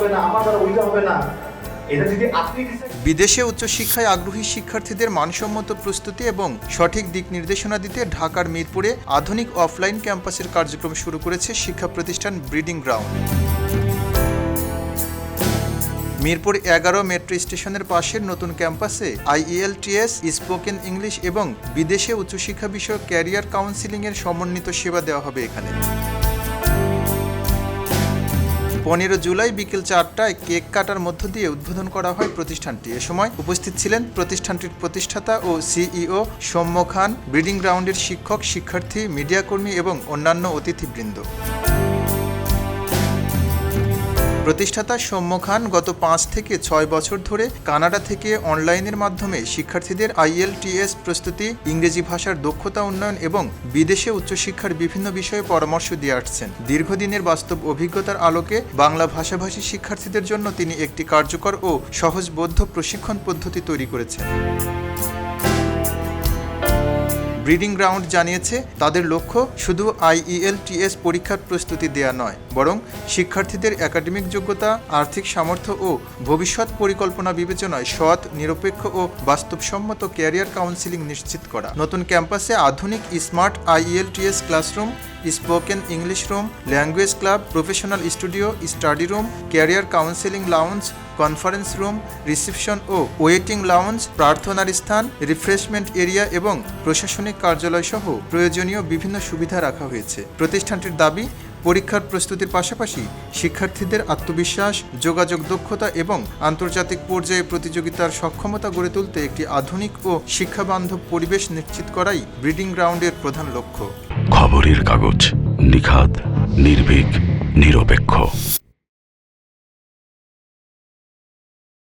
হবে না, আমার দ্বারা ওইটা হবে না, এটা যদি আপনি বিদেশে উচ্চশিক্ষায় আগ্রহী শিক্ষার্থীদের মানসম্মত প্রস্তুতি এবং সঠিক দিক নির্দেশনা দিতে ঢাকার মিরপুরে আধুনিক অফলাইন ক্যাম্পাসের কার্যক্রম শুরু করেছে শিক্ষা প্রতিষ্ঠান ব্রিডিং গ্রাউন্ড। মিরপুর 11 মেট্রো স্টেশনের পাশের নতুন ক্যাম্পাসে IELTS, স্পোকেন ইংলিশ এবং বিদেশে উচ্চশিক্ষা বিষয়ক ক্যারিয়ার কাউন্সিলিংয়ের সমন্বিত সেবা দেওয়া হবে এখানে। 15 জুলাই বিকেল 4টায় কেক কাটার মধ্য দিয়ে উদ্বোধন করা হয় প্রতিষ্ঠানটি। এ সময় উপস্থিত ছিলেন প্রতিষ্ঠানটির প্রতিষ্ঠাতা ও CEO সৌম্য খান, ব্রিডিং গ্রাউন্ডের শিক্ষক, শিক্ষার্থী, মিডিয়াকর্মী এবং অন্যান্য অতিথিবৃন্দ। প্রতিষ্ঠাতা সৌম্য খান গত 5 থেকে 6 বছর ধরে কানাডা থেকে অনলাইনের মাধ্যমে শিক্ষার্থীদের IELTS প্রস্তুতি, ইংরেজি ভাষার দক্ষতা উন্নয়ন এবং বিদেশে উচ্চশিক্ষার বিভিন্ন বিষয়ে পরামর্শ দিয়ে আসছেন। দীর্ঘদিনের বাস্তব অভিজ্ঞতার আলোকে বাংলা ভাষাভাষী শিক্ষার্থীদের জন্য তিনি একটি কার্যকর ও সহজবোধ্য প্রশিক্ষণ পদ্ধতি তৈরি করেছেন। ব্রিডিং গ্রাউন্ড জানিয়েছে, তাদের লক্ষ্য শুধু IELTS পরীক্ষার প্রস্তুতি দেয়া নয়, বরং শিক্ষার্থীদের একাডেমিক যোগ্যতা, আর্থিক সামর্থ্য ও ভবিষ্যৎ পরিকল্পনা বিবেচনায় সৎ, নিরপেক্ষ ও বাস্তবসম্মত ক্যারিয়ার কাউন্সিলিং নিশ্চিত করা। নতুন ক্যাম্পাসে আধুনিক smart IELTS classroom, spoken English room, language club, professional studio, study room, career counselling lounge, conference room, reception ও ওয়েটিং লাউঞ্জ, প্রার্থনার স্থান, রিফ্রেশমেন্ট এরিয়া এবং প্রশাসনিক কার্যালয় সহ প্রয়োজনীয় বিভিন্ন সুবিধা রাখা হয়েছে। প্রতিষ্ঠানটির দাবি, পরীক্ষার প্রস্তুতির পাশাপাশি শিক্ষার্থীদের আত্মবিশ্বাস, যোগাযোগ দক্ষতা এবং আন্তর্জাতিক পর্যায়ে প্রতিযোগিতার সক্ষমতা গড়ে তুলতে একটি আধুনিক ও শিক্ষাবান্ধব পরিবেশ নিশ্চিত করাই ব্রিডিং গ্রাউন্ডের প্রধান লক্ষ্য। খবরের কাগজ, নিখাত, নির্ভীক, নিরপেক্ষ।